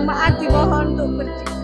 Jemaat dimohon untuk berdiri.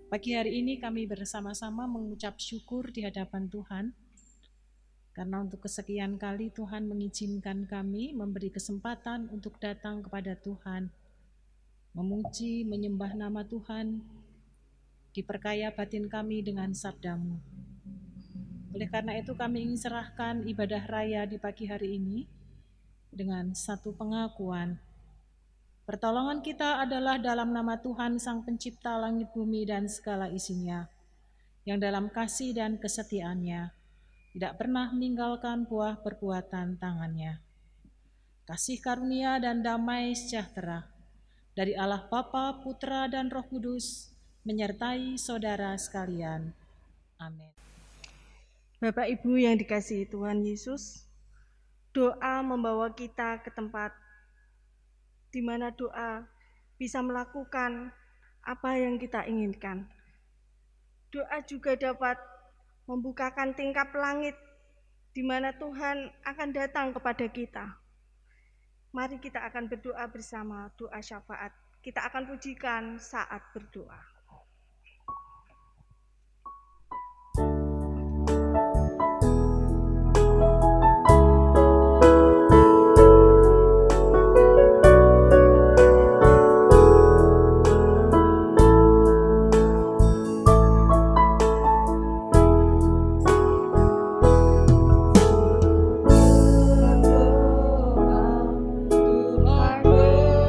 Pagi hari ini kami bersama-sama mengucap syukur di hadapan Tuhan, karena untuk kesekian kali Tuhan mengizinkan kami memberi kesempatan untuk datang kepada Tuhan, memuji, menyembah nama Tuhan, diperkaya batin kami dengan sabda-Mu. Oleh karena itu kami ingin serahkan ibadah raya di pagi hari ini dengan satu pengakuan. Pertolongan kita adalah dalam nama Tuhan Sang Pencipta langit bumi dan segala isinya, yang dalam kasih dan kesetiaannya tidak pernah meninggalkan buah perbuatan tangannya. Kasih karunia dan damai sejahtera dari Allah Bapa, Putra, dan Roh Kudus menyertai saudara sekalian. Amin. Bapak Ibu yang dikasihi Tuhan Yesus, doa membawa kita ke tempat di mana doa bisa melakukan apa yang kita inginkan. Doa juga dapat membukakan tingkap langit di mana Tuhan akan datang kepada kita. Mari kita akan berdoa bersama doa syafaat. Kita akan pujikan saat berdoa. Tuhan bekerja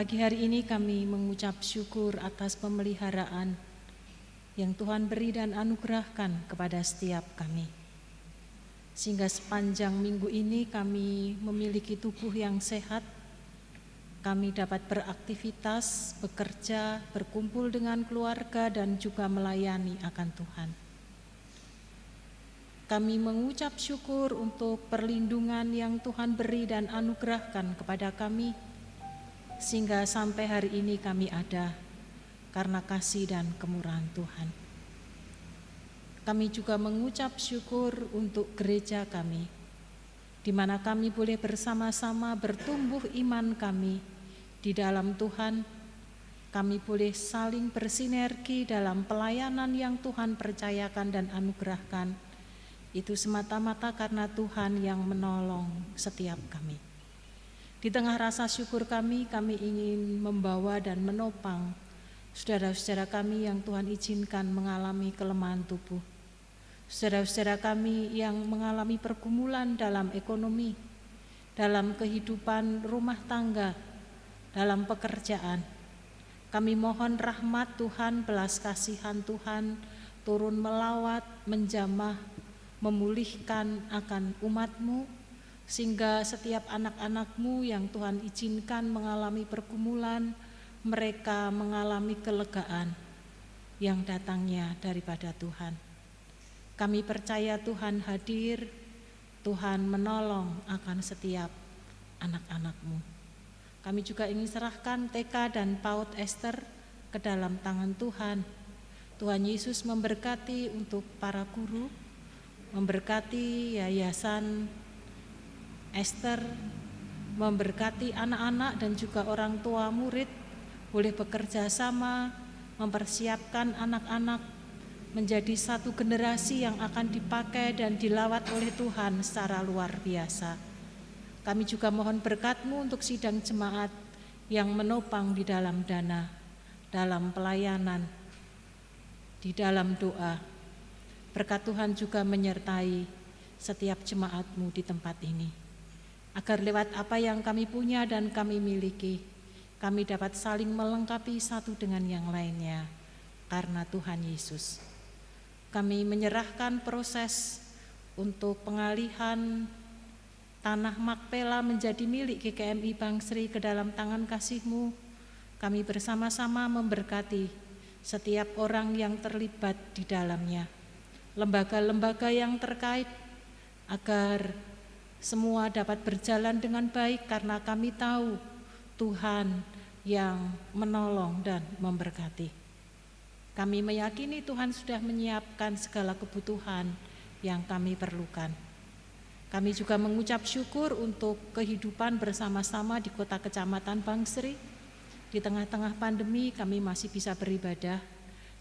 Pagi hari ini kami mengucap syukur atas pemeliharaan yang Tuhan beri dan anugerahkan kepada setiap kami. Sehingga sepanjang minggu ini kami memiliki tubuh yang sehat, kami dapat beraktivitas, bekerja, berkumpul dengan keluarga dan juga melayani akan Tuhan. Kami mengucap syukur untuk perlindungan yang Tuhan beri dan anugerahkan kepada kami, sehingga sampai hari ini kami ada karena kasih dan kemurahan Tuhan. Kami juga mengucap syukur untuk gereja kami, di mana kami boleh bersama-sama bertumbuh iman kami di dalam Tuhan. Kami boleh saling bersinergi dalam pelayanan yang Tuhan percayakan dan anugerahkan. Itu semata-mata karena Tuhan yang menolong setiap kami. Di tengah rasa syukur kami ingin membawa dan menopang saudara-saudara kami yang Tuhan izinkan mengalami kelemahan tubuh. Saudara-saudara kami yang mengalami pergumulan dalam ekonomi, dalam kehidupan rumah tangga, dalam pekerjaan. Kami mohon rahmat Tuhan, belas kasihan Tuhan turun melawat, menjamah, memulihkan akan umat-Mu, sehingga setiap anak-anak-Mu yang Tuhan izinkan mengalami pergumulan, mereka mengalami kelegaan yang datangnya daripada Tuhan. Kami percaya Tuhan hadir, Tuhan menolong akan setiap anak-anak-Mu. Kami juga ingin serahkan TK dan PAUD Esther ke dalam tangan Tuhan. Tuhan Yesus memberkati untuk para guru, memberkati Yayasan Esther, memberkati anak-anak dan juga orang tua murid, boleh bekerja sama, mempersiapkan anak-anak menjadi satu generasi yang akan dipakai dan dilawat oleh Tuhan secara luar biasa. Kami juga mohon berkat-Mu untuk sidang jemaat yang menopang di dalam dana, dalam pelayanan, di dalam doa. Berkat Tuhan juga menyertai setiap jemaat-Mu di tempat ini, agar lewat apa yang kami punya dan kami miliki, kami dapat saling melengkapi satu dengan yang lainnya karena Tuhan Yesus. Kami menyerahkan proses untuk pengalihan tanah Makpela menjadi milik GKMI Bangsri ke dalam tangan kasih-Mu. Kami bersama-sama memberkati setiap orang yang terlibat di dalamnya, lembaga-lembaga yang terkait, agar semua dapat berjalan dengan baik karena kami tahu Tuhan yang menolong dan memberkati. Kami meyakini Tuhan sudah menyiapkan segala kebutuhan yang kami perlukan. Kami juga mengucap syukur untuk kehidupan bersama-sama di Kota Kecamatan Bangsri. Di tengah-tengah pandemi kami masih bisa beribadah,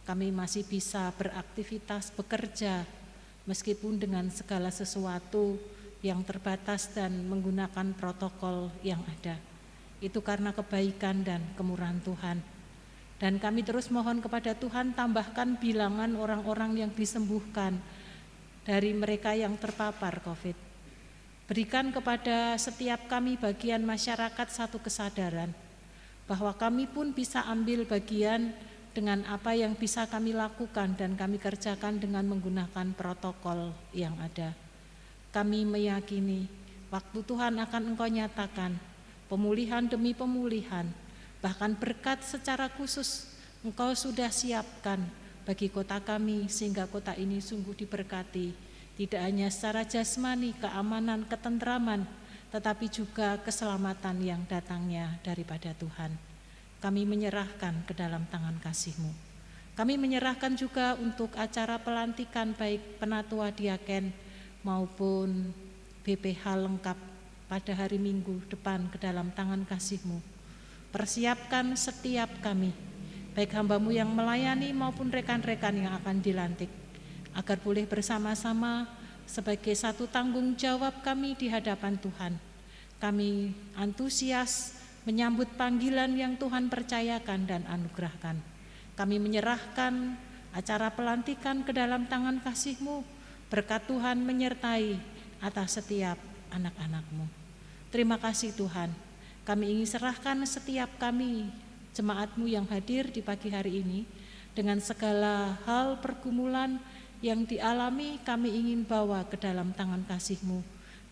kami masih bisa beraktivitas, bekerja, meskipun dengan segala sesuatu yang terbatas dan menggunakan protokol yang ada. Itu karena kebaikan dan kemurahan Tuhan. Dan kami terus mohon kepada Tuhan, tambahkan bilangan orang-orang yang disembuhkan dari mereka yang terpapar COVID. Berikan kepada setiap kami bagian masyarakat satu kesadaran bahwa kami pun bisa ambil bagian dengan apa yang bisa kami lakukan dan kami kerjakan dengan menggunakan protokol yang ada. Kami meyakini waktu Tuhan akan Engkau nyatakan pemulihan demi pemulihan, bahkan berkat secara khusus Engkau sudah siapkan bagi kota kami, sehingga kota ini sungguh diberkati, tidak hanya secara jasmani, keamanan, ketentraman, tetapi juga keselamatan yang datangnya daripada Tuhan. Kami menyerahkan ke dalam tangan kasih-Mu. Kami menyerahkan juga untuk acara pelantikan baik penatua diaken maupun BPH lengkap pada hari Minggu depan ke dalam tangan kasih-Mu. Persiapkan setiap kami, baik hamba-Mu yang melayani maupun rekan-rekan yang akan dilantik, agar boleh bersama-sama sebagai satu tanggung jawab kami di hadapan Tuhan. Kami antusias menyambut panggilan yang Tuhan percayakan dan anugerahkan. Kami menyerahkan acara pelantikan ke dalam tangan kasih-Mu. Berkat Tuhan menyertai atas setiap anak-anak-Mu. Terima kasih Tuhan, Kami ingin serahkan setiap kami, jemaat-Mu yang hadir di pagi hari ini, dengan segala hal pergumulan yang dialami, kami ingin bawa ke dalam tangan kasih-Mu.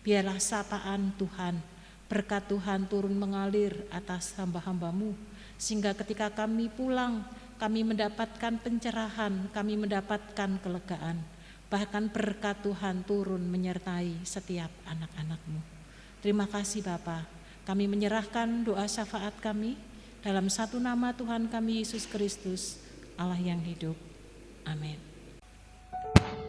Biarlah sapaan Tuhan, berkat Tuhan turun mengalir atas hamba-hamba-Mu, sehingga ketika kami pulang, kami mendapatkan pencerahan, kami mendapatkan kelegaan. Bahkan berkat Tuhan turun menyertai setiap anak-anak-Mu. Terima kasih Bapa. Kami menyerahkan doa syafaat kami dalam satu nama Tuhan kami Yesus Kristus, Allah yang hidup. Amin. Biru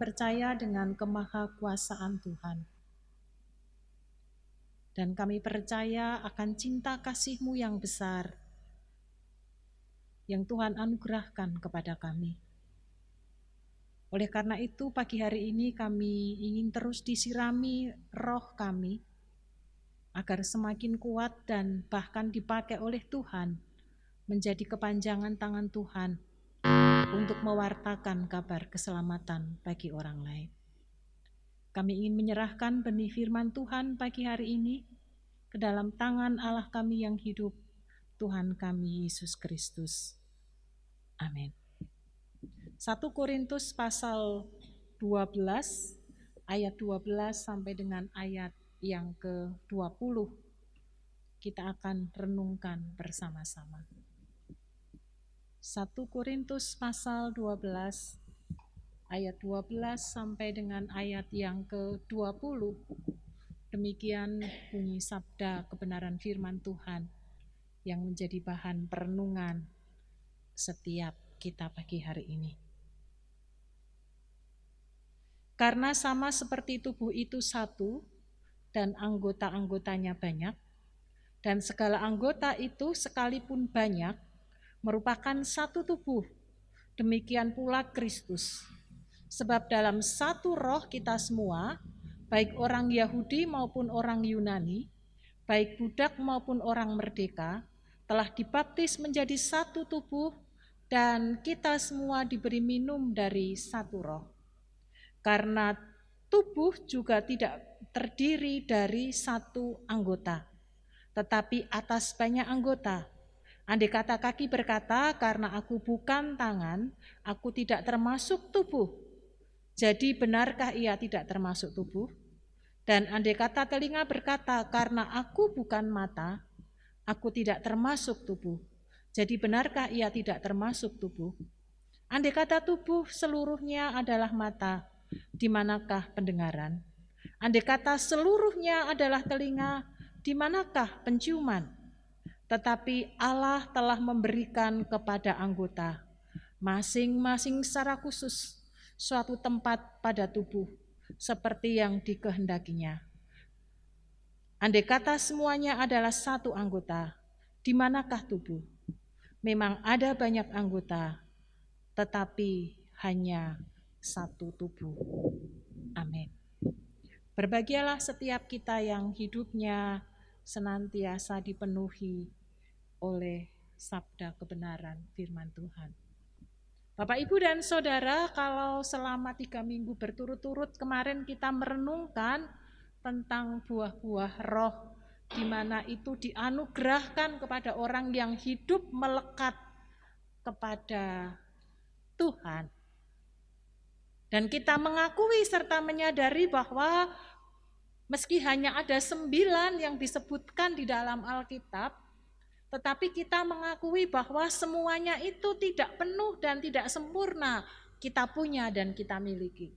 percaya dengan kemahakuasaan Tuhan. Dan kami percaya akan cinta kasih-Mu yang besar yang Tuhan anugerahkan kepada kami. Oleh karena itu pagi hari ini kami ingin terus disirami roh kami agar semakin kuat dan bahkan dipakai oleh Tuhan menjadi kepanjangan tangan Tuhan untuk mewartakan kabar keselamatan bagi orang lain. Kami ingin menyerahkan benih firman Tuhan pagi hari ini ke dalam tangan Allah kami yang hidup, Tuhan kami Yesus Kristus. Amin. 1 Korintus pasal 12 ayat 12 sampai dengan ayat yang ke-20 kita akan renungkan bersama-sama. 1 Korintus pasal 12 ayat 12 sampai dengan ayat yang ke-20. Demikian bunyi sabda kebenaran firman Tuhan yang menjadi bahan perenungan setiap kita pagi hari ini. Karena sama seperti tubuh itu satu dan anggota-anggotanya banyak, dan segala anggota itu sekalipun banyak merupakan satu tubuh, demikian pula Kristus. Sebab dalam satu roh kita semua, baik orang Yahudi maupun orang Yunani, baik budak maupun orang merdeka, telah dibaptis menjadi satu tubuh, dan kita semua diberi minum dari satu roh. Karena tubuh juga tidak terdiri dari satu anggota, tetapi atas banyak anggota. Andai kata kaki berkata, karena aku bukan tangan, aku tidak termasuk tubuh. Jadi benarkah ia tidak termasuk tubuh? Dan andai kata telinga berkata, karena aku bukan mata, aku tidak termasuk tubuh. Jadi benarkah ia tidak termasuk tubuh? Andai kata tubuh seluruhnya adalah mata, di manakah pendengaran? Andai kata seluruhnya adalah telinga, di manakah penciuman? Tetapi Allah telah memberikan kepada anggota masing-masing secara khusus suatu tempat pada tubuh seperti yang dikehendakinya. Andai kata semuanya adalah satu anggota, di manakah tubuh? Memang ada banyak anggota, tetapi hanya satu tubuh. Amin. Berbahagialah setiap kita yang hidupnya senantiasa dipenuhi oleh sabda kebenaran firman Tuhan. Bapak, Ibu, dan Saudara, kalau selama 3 minggu berturut-turut kemarin kita merenungkan tentang buah-buah roh, di mana itu dianugerahkan kepada orang yang hidup melekat kepada Tuhan. Dan kita mengakui serta menyadari bahwa meski hanya ada 9 yang disebutkan di dalam Alkitab, tetapi kita mengakui bahwa semuanya itu tidak penuh dan tidak sempurna kita punya dan kita miliki.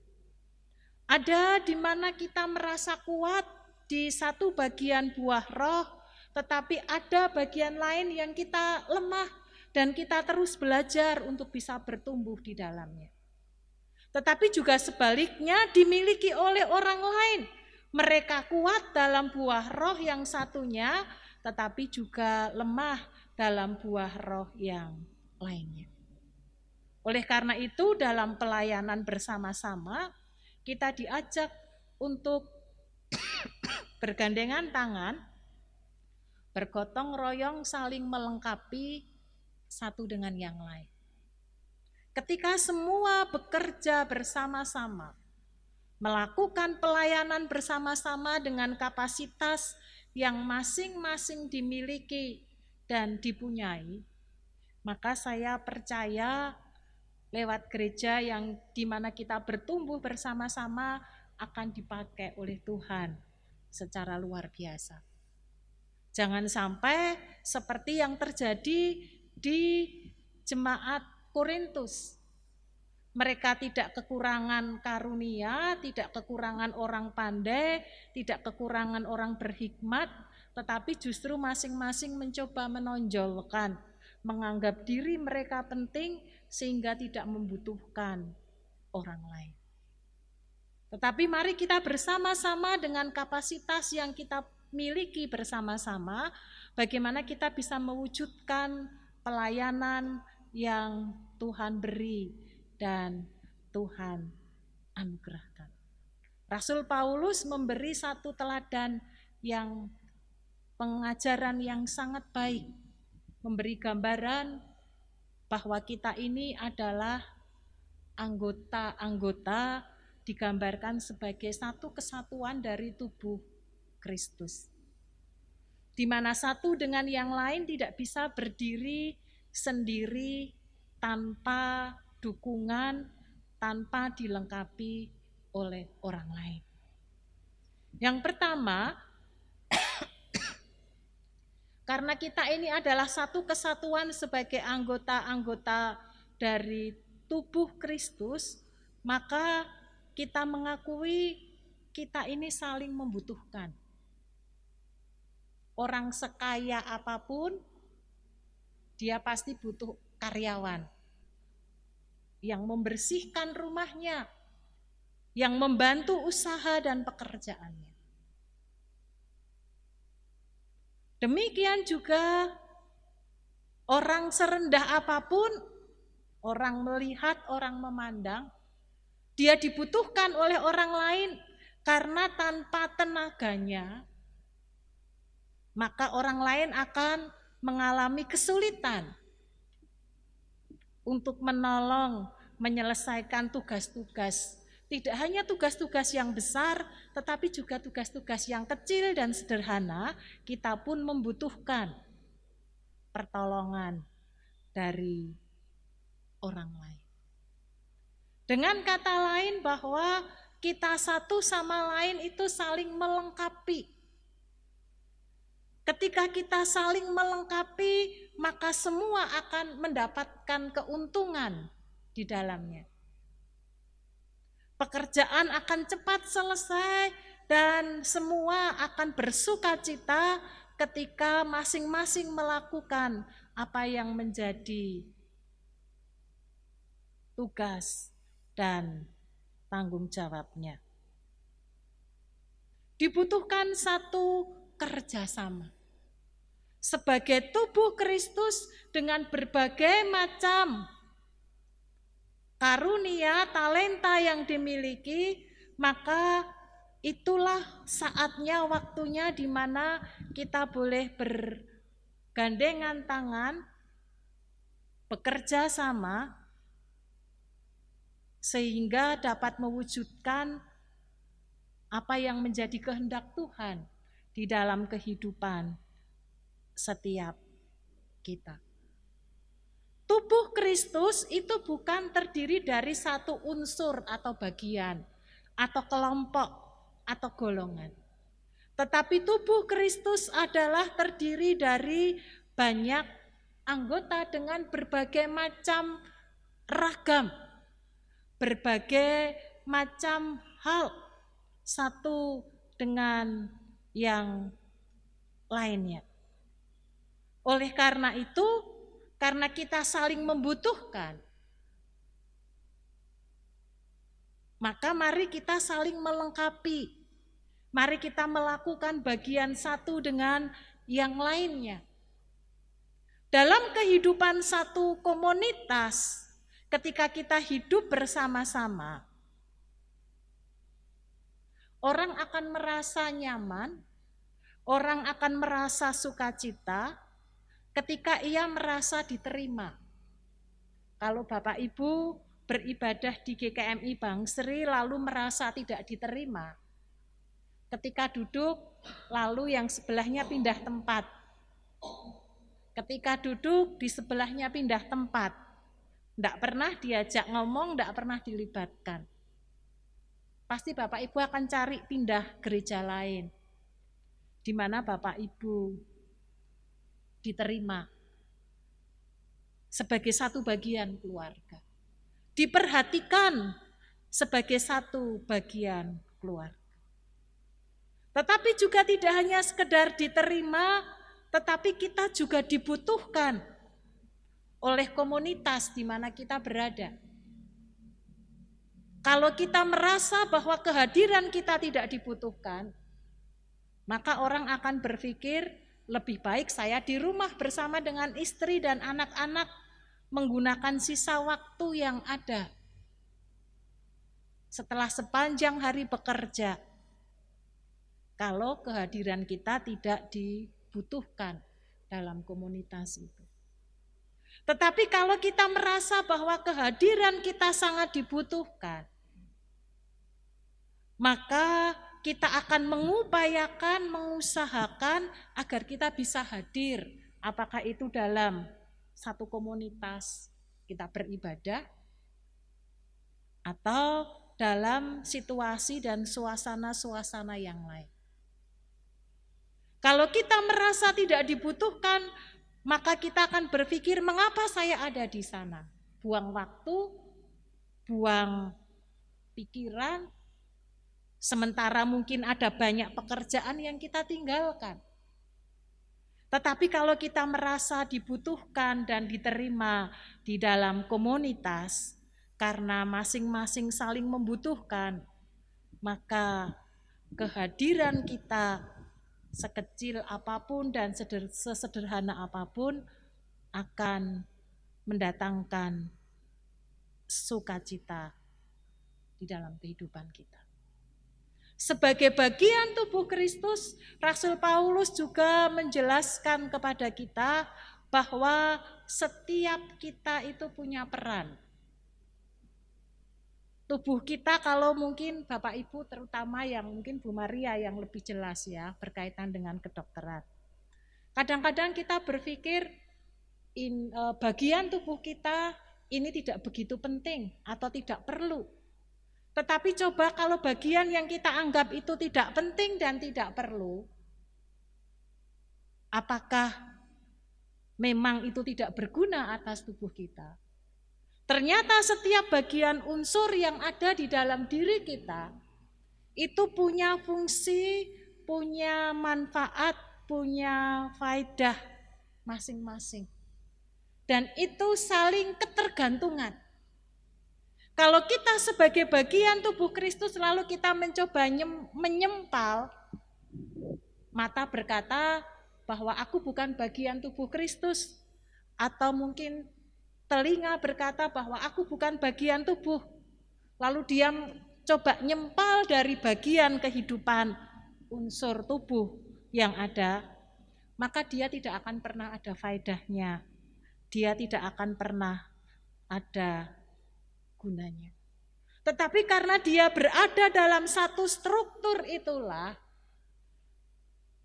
Ada di mana kita merasa kuat di satu bagian buah roh, tetapi ada bagian lain yang kita lemah dan kita terus belajar untuk bisa bertumbuh di dalamnya. Tetapi juga sebaliknya dimiliki oleh orang lain. Mereka kuat dalam buah roh yang satunya, tetapi juga lemah dalam buah roh yang lainnya. Oleh karena itu, dalam pelayanan bersama-sama, kita diajak untuk bergandengan tangan, bergotong royong, saling melengkapi satu dengan yang lain. Ketika semua bekerja bersama-sama, melakukan pelayanan bersama-sama dengan kapasitas yang masing-masing dimiliki dan dipunyai, maka saya percaya lewat gereja yang dimana kita bertumbuh bersama-sama akan dipakai oleh Tuhan secara luar biasa. Jangan sampai seperti yang terjadi di jemaat Korintus. Mereka tidak kekurangan karunia, tidak kekurangan orang pandai, tidak kekurangan orang berhikmat, tetapi justru masing-masing mencoba menonjolkan, menganggap diri mereka penting sehingga tidak membutuhkan orang lain. Tetapi mari kita bersama-sama dengan kapasitas yang kita miliki bersama-sama, bagaimana kita bisa mewujudkan pelayanan yang Tuhan beri dan Tuhan anugerahkan. Rasul Paulus memberi satu teladan yang pengajaran yang sangat baik, memberi gambaran bahwa kita ini adalah anggota-anggota, digambarkan sebagai satu kesatuan dari tubuh Kristus, di mana satu dengan yang lain tidak bisa berdiri sendiri tanpa dukungan, tanpa dilengkapi oleh orang lain. Yang pertama, karena kita ini adalah satu kesatuan sebagai anggota-anggota dari tubuh Kristus, maka kita mengakui kita ini saling membutuhkan. Orang sekaya apapun, dia pasti butuh karyawan yang membersihkan rumahnya, yang membantu usaha dan pekerjaannya. Demikian juga orang serendah apapun, orang melihat, orang memandang, dia dibutuhkan oleh orang lain karena tanpa tenaganya, maka orang lain akan mengalami kesulitan untuk menolong, menyelesaikan tugas-tugas. Tidak hanya tugas-tugas yang besar, tetapi juga tugas-tugas yang kecil dan sederhana, kita pun membutuhkan pertolongan dari orang lain. Dengan kata lain bahwa kita satu sama lain itu saling melengkapi. Ketika kita saling melengkapi, maka semua akan mendapatkan keuntungan di dalamnya. Pekerjaan akan cepat selesai dan semua akan bersukacita ketika masing-masing melakukan apa yang menjadi tugas dan tanggung jawabnya. Dibutuhkan satu kerjasama. Sebagai tubuh Kristus dengan berbagai macam karunia, talenta yang dimiliki, maka itulah saatnya, waktunya di mana kita boleh bergandengan tangan, bekerja sama, sehingga dapat mewujudkan apa yang menjadi kehendak Tuhan di dalam kehidupan setiap kita. Tubuh Kristus itu bukan terdiri dari satu unsur atau bagian, atau kelompok, atau golongan. Tetapi tubuh Kristus adalah terdiri dari banyak anggota dengan berbagai macam ragam, berbagai macam hal, satu dengan yang lainnya. Oleh karena itu, karena kita saling membutuhkan, maka mari kita saling melengkapi. Mari kita melakukan bagian satu dengan yang lainnya. Dalam kehidupan satu komunitas, ketika kita hidup bersama-sama, orang akan merasa nyaman, orang akan merasa sukacita ketika ia merasa diterima. Kalau Bapak Ibu beribadah di GKMI Bangsri lalu merasa tidak diterima, ketika duduk lalu yang sebelahnya pindah tempat, ketika duduk di sebelahnya pindah tempat, tidak pernah diajak ngomong, tidak pernah dilibatkan. Pasti Bapak Ibu akan cari pindah gereja lain, di mana Bapak Ibu diterima sebagai satu bagian keluarga, diperhatikan sebagai satu bagian keluarga. Tetapi juga tidak hanya sekedar diterima, tetapi kita juga dibutuhkan oleh komunitas di mana kita berada. Kalau kita merasa bahwa kehadiran kita tidak dibutuhkan, maka orang akan berpikir lebih baik saya di rumah bersama dengan istri dan anak-anak menggunakan sisa waktu yang ada. Setelah sepanjang hari bekerja, kalau kehadiran kita tidak dibutuhkan dalam komunitas itu. Tetapi kalau kita merasa bahwa kehadiran kita sangat dibutuhkan, maka kita akan mengupayakan, mengusahakan agar kita bisa hadir. Apakah itu dalam satu komunitas kita beribadah, atau dalam situasi dan suasana-suasana yang lain. Kalau kita merasa tidak dibutuhkan, maka kita akan berpikir, mengapa saya ada di sana? Buang waktu, buang pikiran, sementara mungkin ada banyak pekerjaan yang kita tinggalkan. Tetapi kalau kita merasa dibutuhkan dan diterima di dalam komunitas, karena masing-masing saling membutuhkan, maka kehadiran kita sekecil apapun dan sesederhana apapun akan mendatangkan sukacita di dalam kehidupan kita. Sebagai bagian tubuh Kristus, Rasul Paulus juga menjelaskan kepada kita bahwa setiap kita itu punya peran. Tubuh kita, kalau mungkin Bapak Ibu terutama yang mungkin Bu Maria yang lebih jelas ya berkaitan dengan kedokteran. Kadang-kadang kita berpikir bagian tubuh kita ini tidak begitu penting atau tidak perlu. Tetapi coba kalau bagian yang kita anggap itu tidak penting dan tidak perlu, apakah memang itu tidak berguna atas tubuh kita? Ternyata setiap bagian unsur yang ada di dalam diri kita itu punya fungsi, punya manfaat, punya faedah masing-masing. Dan itu saling ketergantungan. Kalau kita sebagai bagian tubuh Kristus lalu kita mencoba menyempal, mata berkata bahwa aku bukan bagian tubuh Kristus, atau mungkin telinga berkata bahwa aku bukan bagian tubuh. Lalu dia coba nyempal dari bagian kehidupan unsur tubuh yang ada, maka dia tidak akan pernah ada faedahnya. Dia tidak akan pernah ada gunanya. Tetapi karena dia berada dalam satu struktur itulah,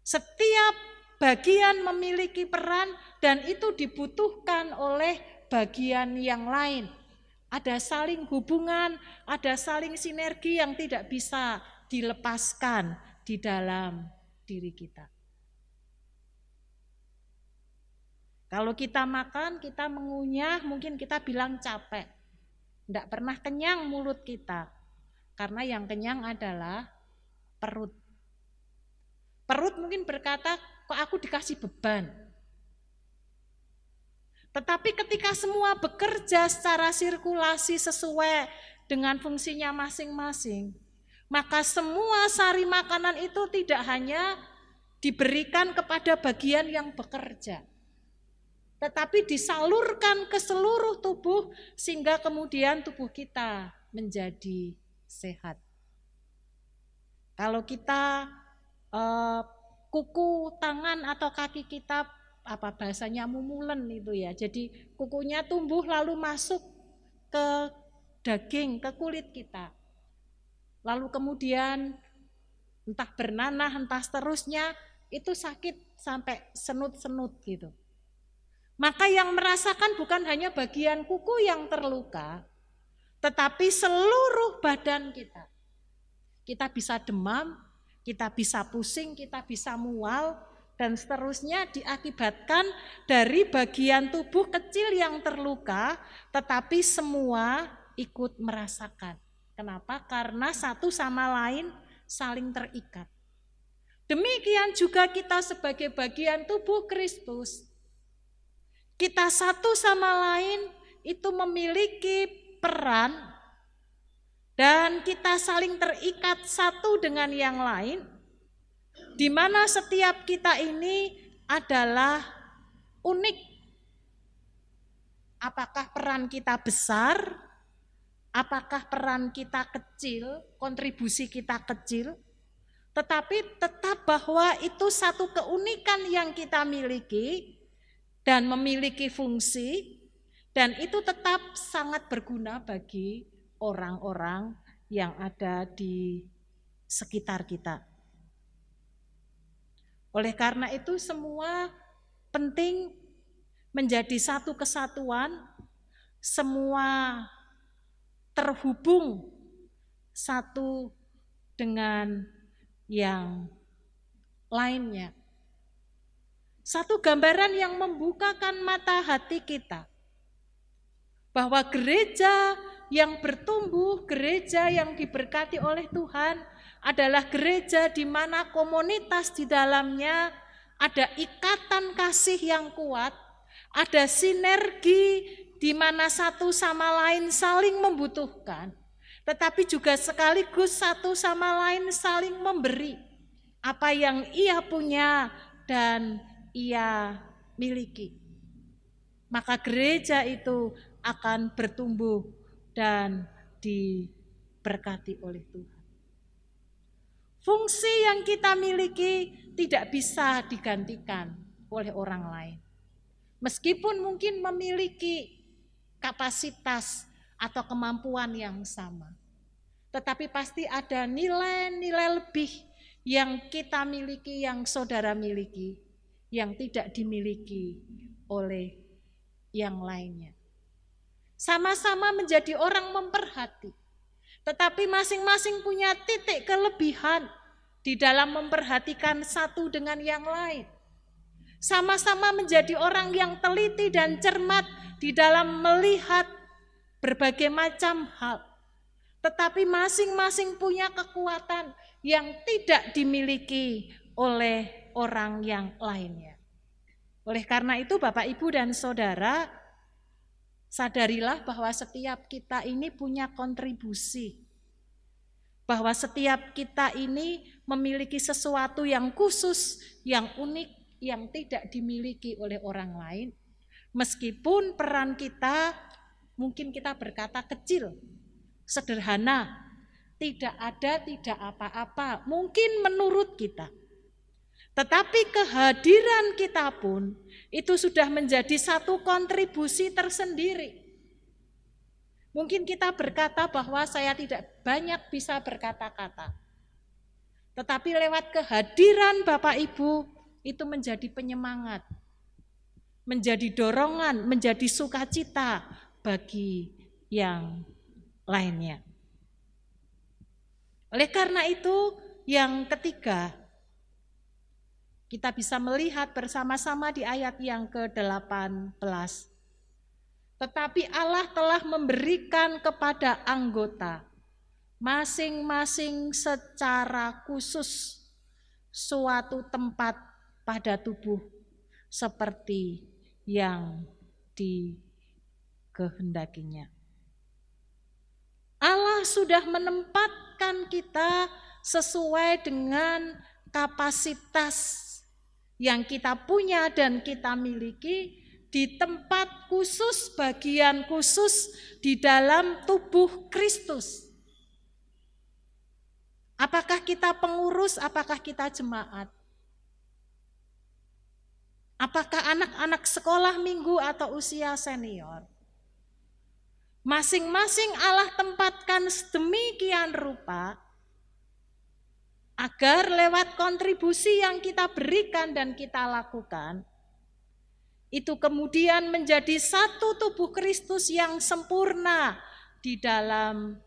setiap bagian memiliki peran dan itu dibutuhkan oleh bagian yang lain. Ada saling hubungan, ada saling sinergi yang tidak bisa dilepaskan di dalam diri kita. Kalau kita makan, kita mengunyah, mungkin kita bilang capek. Tidak pernah kenyang mulut kita. Karena yang kenyang adalah perut. Perut mungkin berkata, kok aku dikasih beban. Tetapi ketika semua bekerja secara sirkulasi sesuai dengan fungsinya masing-masing, maka semua sari makanan itu tidak hanya diberikan kepada bagian yang bekerja, tetapi disalurkan ke seluruh tubuh sehingga kemudian tubuh kita menjadi sehat. Kalau kita kuku tangan atau kaki kita bahasanya mumulen itu ya. Jadi kukunya tumbuh lalu masuk ke daging, ke kulit kita. Lalu kemudian entah bernanah, entah seterusnya itu sakit sampai senut-senut gitu. Maka yang merasakan bukan hanya bagian kuku yang terluka, tetapi seluruh badan kita. Kita bisa demam, kita bisa pusing, kita bisa mual, dan seterusnya diakibatkan dari bagian tubuh kecil yang terluka, tetapi semua ikut merasakan. Kenapa? Karena satu sama lain saling terikat. Demikian juga kita sebagai bagian tubuh Kristus. Kita satu sama lain itu memiliki peran dan kita saling terikat satu dengan yang lain, di mana setiap kita ini adalah unik. Apakah peran kita besar? Apakah peran kita kecil? Kontribusi kita kecil? Tetapi tetap bahwa itu satu keunikan yang kita miliki dan memiliki fungsi, dan itu tetap sangat berguna bagi orang-orang yang ada di sekitar kita. Oleh karena itu semua penting menjadi satu kesatuan, semua terhubung satu dengan yang lainnya. Satu gambaran yang membukakan mata hati kita bahwa gereja yang bertumbuh, gereja yang diberkati oleh Tuhan adalah gereja di mana komunitas di dalamnya ada ikatan kasih yang kuat, ada sinergi di mana satu sama lain saling membutuhkan, tetapi juga sekaligus satu sama lain saling memberi apa yang ia punya dan ia miliki. Maka gereja itu akan bertumbuh dan diberkati oleh Tuhan. Fungsi yang kita miliki tidak bisa digantikan oleh orang lain. Meskipun mungkin memiliki kapasitas atau kemampuan yang sama, tetapi pasti ada nilai-nilai lebih yang kita miliki, yang saudara miliki, yang tidak dimiliki oleh yang lainnya. Sama-sama menjadi orang memperhati, tetapi masing-masing punya titik kelebihan di dalam memperhatikan satu dengan yang lain. Sama-sama menjadi orang yang teliti dan cermat di dalam melihat berbagai macam hal, tetapi masing-masing punya kekuatan yang tidak dimiliki oleh orang yang lainnya. Oleh karena itu Bapak, Ibu, dan Saudara, sadarilah bahwa setiap kita ini punya kontribusi. Bahwa setiap kita ini memiliki sesuatu yang khusus, yang unik, yang tidak dimiliki oleh orang lain. Meskipun peran kita, mungkin kita berkata kecil, sederhana, tidak ada, tidak apa-apa, mungkin menurut kita. Tetapi kehadiran kita pun itu sudah menjadi satu kontribusi tersendiri. Mungkin kita berkata bahwa saya tidak banyak bisa berkata-kata. Tetapi lewat kehadiran Bapak Ibu itu menjadi penyemangat, menjadi dorongan, menjadi sukacita bagi yang lainnya. Oleh karena itu yang ketiga, kita bisa melihat bersama-sama di ayat yang ke-18. Tetapi Allah telah memberikan kepada anggota masing-masing secara khusus suatu tempat pada tubuh seperti yang dikehendakinya. Allah sudah menempatkan kita sesuai dengan kapasitas yang kita punya dan kita miliki di tempat khusus, bagian khusus di dalam tubuh Kristus. Apakah kita pengurus, apakah kita jemaat? Apakah anak-anak sekolah minggu atau usia senior? Masing-masing Allah tempatkan sedemikian rupa agar lewat kontribusi yang kita berikan dan kita lakukan, itu kemudian menjadi satu tubuh Kristus yang sempurna di dalam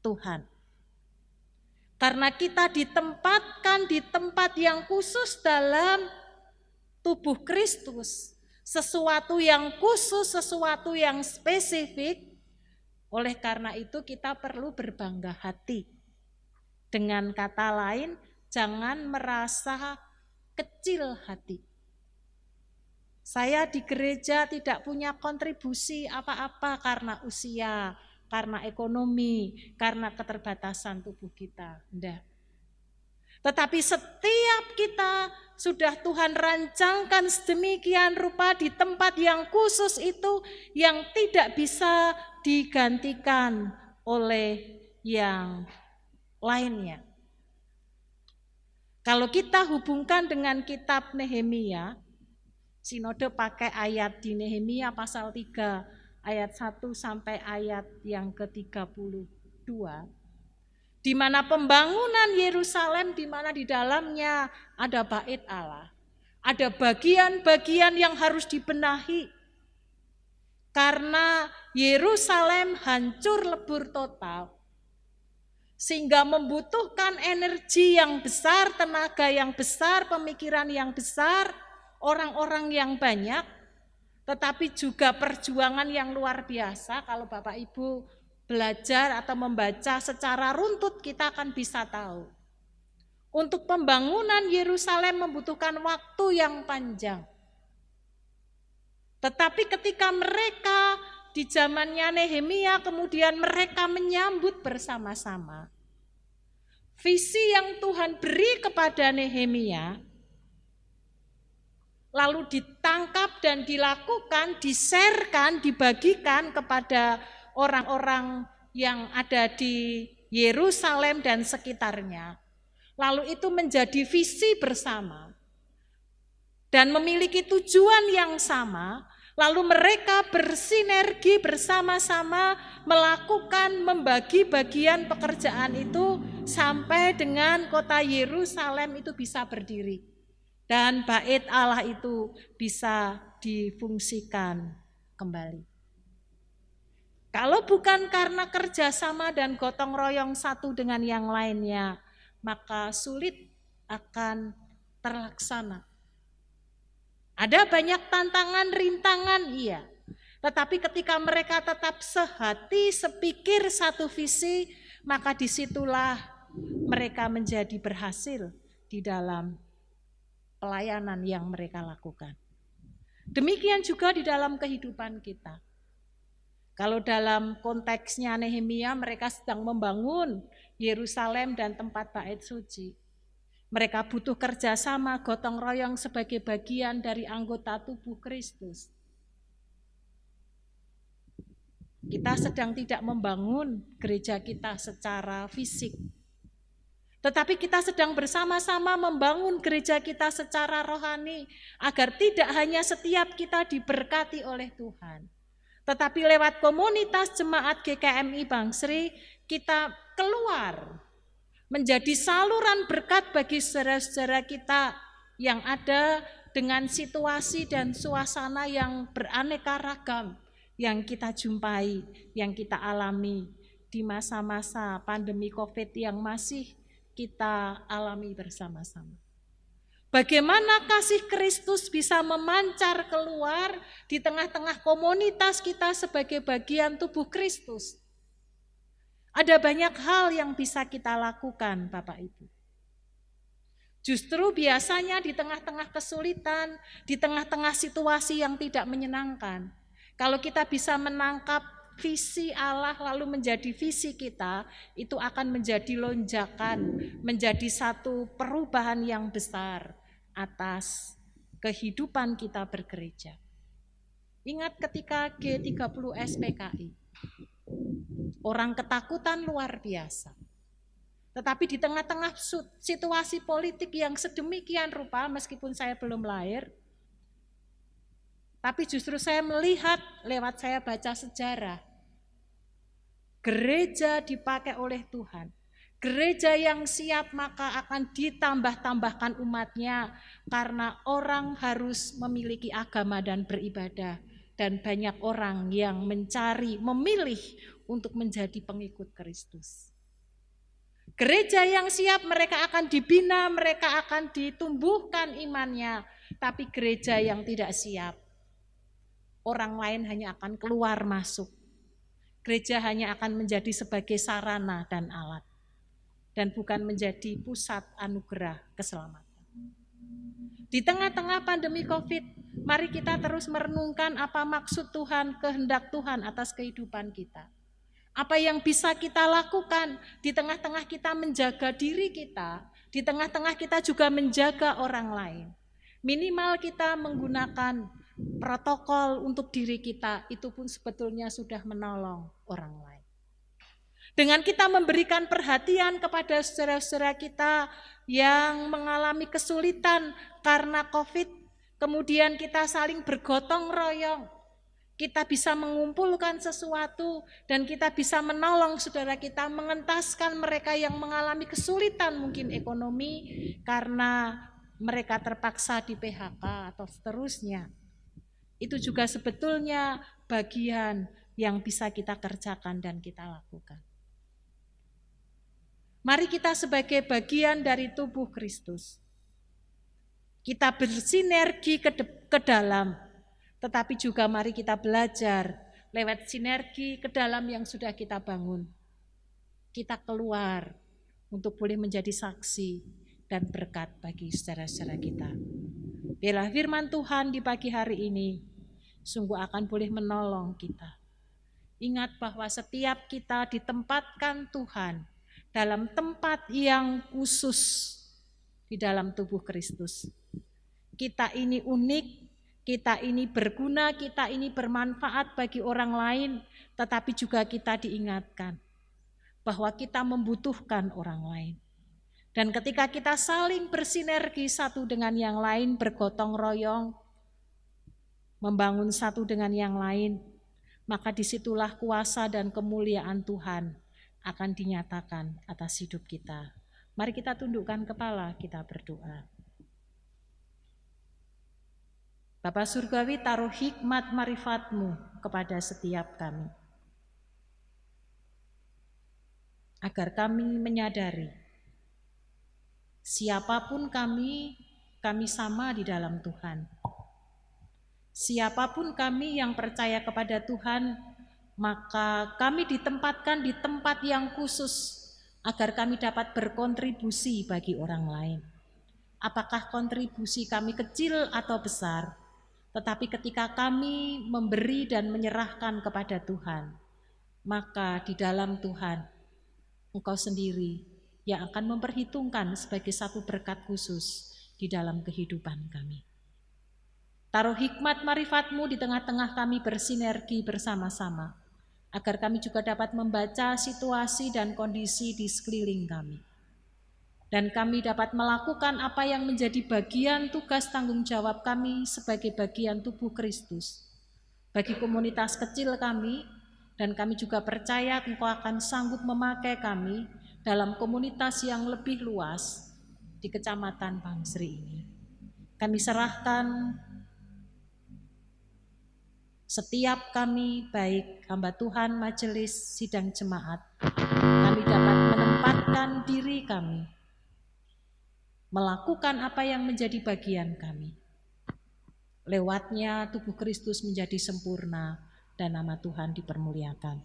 Tuhan. Karena kita ditempatkan di tempat yang khusus dalam tubuh Kristus, sesuatu yang khusus, sesuatu yang spesifik. Oleh karena itu kita perlu berbangga hati. Dengan kata lain, jangan merasa kecil hati. Saya di gereja tidak punya kontribusi apa-apa karena usia karena ekonomi, karena keterbatasan tubuh kita. Enggak. Tetapi setiap kita sudah Tuhan rancangkan sedemikian rupa di tempat yang khusus itu yang tidak bisa digantikan oleh yang lainnya. Kalau kita hubungkan dengan kitab Nehemia, Sinode pakai ayat di Nehemia pasal 3 ayat 1 sampai ayat yang ke-32. Di mana pembangunan Yerusalem, di mana di dalamnya ada bait Allah. Ada bagian-bagian yang harus dibenahi. Karena Yerusalem hancur lebur total. Sehingga membutuhkan energi yang besar, tenaga yang besar, pemikiran yang besar, orang-orang yang banyak. Tetapi juga perjuangan yang luar biasa. Kalau Bapak Ibu belajar atau membaca secara runtut kita akan bisa tahu. Untuk pembangunan Yerusalem membutuhkan waktu yang panjang. Tetapi ketika mereka di zamannya Nehemia kemudian mereka menyambut bersama-sama. Visi yang Tuhan beri kepada Nehemia lalu ditangkap dan dilakukan, diserkan, dibagikan kepada orang-orang yang ada di Yerusalem dan sekitarnya. Lalu itu menjadi visi bersama dan memiliki tujuan yang sama. Lalu mereka bersinergi bersama-sama melakukan membagi bagian pekerjaan itu sampai dengan kota Yerusalem itu bisa berdiri. Dan bait Allah itu bisa difungsikan kembali. Kalau bukan karena kerjasama dan gotong royong satu dengan yang lainnya, maka sulit akan terlaksana. Ada banyak tantangan, rintangan, iya. Tetapi ketika mereka tetap sehati, sepikir, satu visi, maka disitulah mereka menjadi berhasil di dalam pelayanan yang mereka lakukan. Demikian juga di dalam kehidupan kita. Kalau dalam konteksnya Nehemia, mereka sedang membangun Yerusalem dan tempat bait suci. Mereka butuh kerjasama, gotong royong sebagai bagian dari anggota tubuh Kristus. Kita sedang tidak membangun gereja kita secara fisik. Tetapi kita sedang bersama-sama membangun gereja kita secara rohani, agar tidak hanya setiap kita diberkati oleh Tuhan. Tetapi lewat komunitas jemaat GKMI Bangsri, kita keluar menjadi saluran berkat bagi saudara-saudara kita yang ada dengan situasi dan suasana yang beraneka ragam yang kita jumpai, yang kita alami di masa-masa pandemi COVID yang masih kita alami bersama-sama. Bagaimana kasih Kristus bisa memancar keluar di tengah-tengah komunitas kita sebagai bagian tubuh Kristus. Ada banyak hal yang bisa kita lakukan, Bapak Ibu. Justru biasanya di tengah-tengah kesulitan, di tengah-tengah situasi yang tidak menyenangkan, kalau kita bisa menangkap visi Allah lalu menjadi visi kita, itu akan menjadi lonjakan, menjadi satu perubahan yang besar atas kehidupan kita bergereja. Ingat ketika G30 SPKI, orang ketakutan luar biasa. Tetapi di tengah-tengah situasi politik yang sedemikian rupa, meskipun saya belum lahir, tapi justru saya melihat lewat saya baca sejarah, gereja dipakai oleh Tuhan. Gereja yang siap maka akan ditambah-tambahkan umatnya karena orang harus memiliki agama dan beribadah. Dan banyak orang yang mencari, memilih untuk menjadi pengikut Kristus. Gereja yang siap mereka akan dibina, mereka akan ditumbuhkan imannya. Tapi gereja yang tidak siap, orang lain hanya akan keluar masuk. Gereja hanya akan menjadi sebagai sarana dan alat, dan bukan menjadi pusat anugerah keselamatan. Di tengah-tengah pandemi COVID, mari kita terus merenungkan apa maksud Tuhan, kehendak Tuhan atas kehidupan kita. Apa yang bisa kita lakukan di tengah-tengah kita menjaga diri kita, di tengah-tengah kita juga menjaga orang lain. Minimal kita menggunakan protokol untuk diri kita, itu pun sebetulnya sudah menolong orang lain. Dengan kita memberikan perhatian kepada saudara-saudara kita yang mengalami kesulitan karena COVID, kemudian kita saling bergotong royong, kita bisa mengumpulkan sesuatu dan kita bisa menolong saudara kita, mengentaskan mereka yang mengalami kesulitan mungkin ekonomi karena mereka terpaksa di PHK atau seterusnya. Itu juga sebetulnya bagian yang bisa kita kerjakan dan kita lakukan. Mari kita sebagai bagian dari tubuh Kristus, kita bersinergi ke dalam, tetapi juga mari kita belajar lewat sinergi ke dalam yang sudah kita bangun. Kita keluar untuk boleh menjadi saksi dan berkat bagi saudara-saudara kita. Biarlah firman Tuhan di pagi hari ini sungguh akan boleh menolong kita. Ingat bahwa setiap kita ditempatkan Tuhan dalam tempat yang khusus di dalam tubuh Kristus. Kita ini unik, kita ini berguna, kita ini bermanfaat bagi orang lain, tetapi juga kita diingatkan bahwa kita membutuhkan orang lain. Dan ketika kita saling bersinergi satu dengan yang lain, bergotong royong, membangun satu dengan yang lain, maka disitulah kuasa dan kemuliaan Tuhan akan dinyatakan atas hidup kita. Mari kita tundukkan kepala, kita berdoa. Bapa Surgawi, taruh hikmat marifat-Mu kepada setiap kami, agar kami menyadari siapapun kami sama di dalam Tuhan. Siapapun kami yang percaya kepada Tuhan, maka kami ditempatkan di tempat yang khusus agar kami dapat berkontribusi bagi orang lain. Apakah kontribusi kami kecil atau besar, tetapi ketika kami memberi dan menyerahkan kepada Tuhan, maka di dalam Tuhan, Engkau sendiri yang akan memperhitungkan sebagai satu berkat khusus di dalam kehidupan kami. Taruh hikmat marifat-Mu di tengah-tengah kami bersinergi bersama-sama, agar kami juga dapat membaca situasi dan kondisi di sekeliling kami. Dan kami dapat melakukan apa yang menjadi bagian tugas tanggung jawab kami sebagai bagian tubuh Kristus. Bagi komunitas kecil kami, dan kami juga percaya Engkau akan sanggup memakai kami dalam komunitas yang lebih luas di Kecamatan Bangsri ini. Kami serahkan setiap kami, baik hamba Tuhan, majelis, sidang jemaat, kami dapat menempatkan diri kami, melakukan apa yang menjadi bagian kami. Lewatnya tubuh Kristus menjadi sempurna dan nama Tuhan dipermuliakan.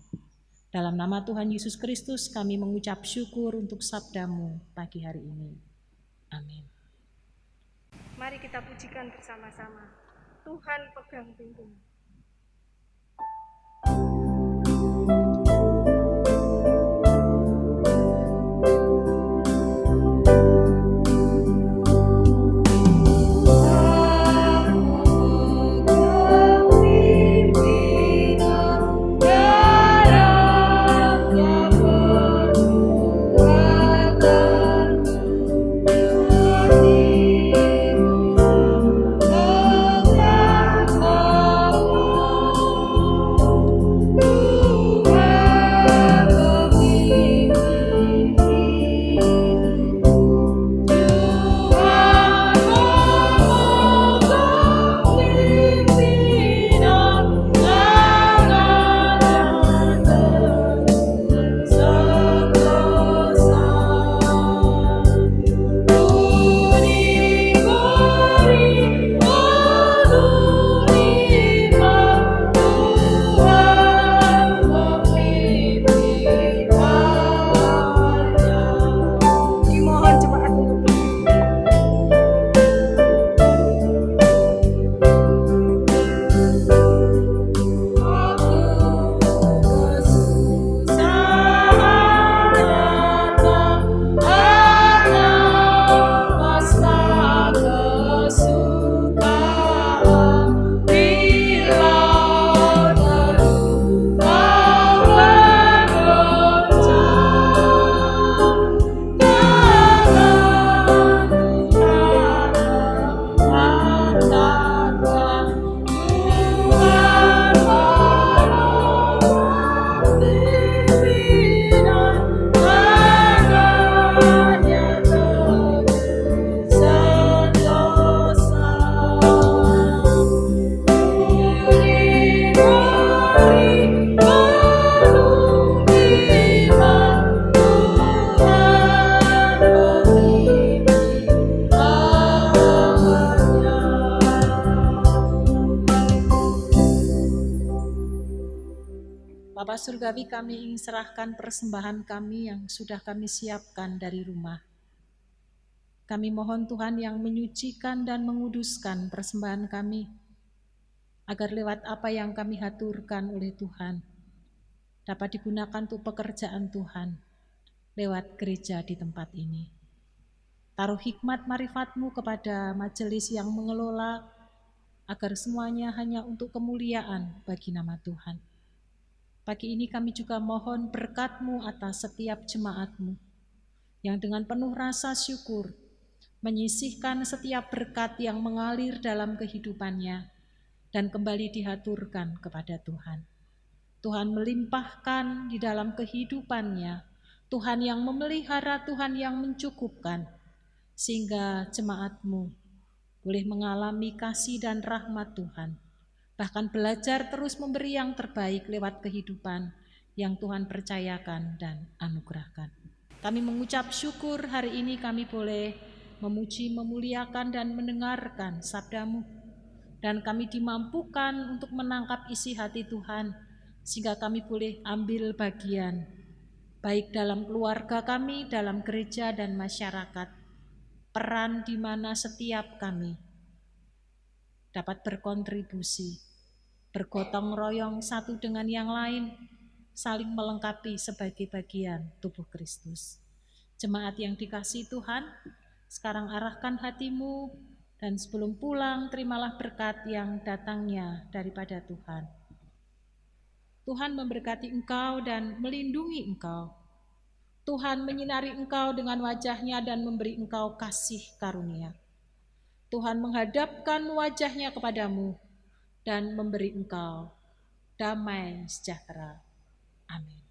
Dalam nama Tuhan Yesus Kristus kami mengucap syukur untuk sabda-Mu pagi hari ini. Amin. Mari kita pujikan bersama-sama. Tuhan pegang pintu. Oh Bapa Surgawi, kami ingin serahkan persembahan kami yang sudah kami siapkan dari rumah. Kami mohon Tuhan yang menyucikan dan menguduskan persembahan kami, agar lewat apa yang kami haturkan oleh Tuhan, dapat digunakan untuk pekerjaan Tuhan lewat gereja di tempat ini. Taruh hikmat marifat-Mu kepada majelis yang mengelola, agar semuanya hanya untuk kemuliaan bagi nama Tuhan. Pagi ini kami juga mohon berkat-Mu atas setiap jemaat-Mu, yang dengan penuh rasa syukur menyisihkan setiap berkat yang mengalir dalam kehidupannya dan kembali dihaturkan kepada Tuhan. Tuhan melimpahkan di dalam kehidupannya, Tuhan yang memelihara, Tuhan yang mencukupkan, sehingga jemaat-Mu boleh mengalami kasih dan rahmat Tuhan, bahkan belajar terus memberi yang terbaik lewat kehidupan yang Tuhan percayakan dan anugerahkan. Kami mengucap syukur hari ini kami boleh memuji, memuliakan dan mendengarkan sabda-Mu, dan kami dimampukan untuk menangkap isi hati Tuhan, sehingga kami boleh ambil bagian, baik dalam keluarga kami, dalam gereja dan masyarakat, peran di mana setiap kami dapat berkontribusi, bergotong royong satu dengan yang lain, saling melengkapi sebagai bagian tubuh Kristus. Jemaat yang dikasihi Tuhan, sekarang arahkan hatimu, dan sebelum pulang terimalah berkat yang datangnya daripada Tuhan. Tuhan memberkati engkau dan melindungi engkau. Tuhan menyinari engkau dengan wajah-Nya dan memberi engkau kasih karunia. Tuhan menghadapkan wajah-Nya kepadamu dan memberi engkau damai sejahtera. Amin.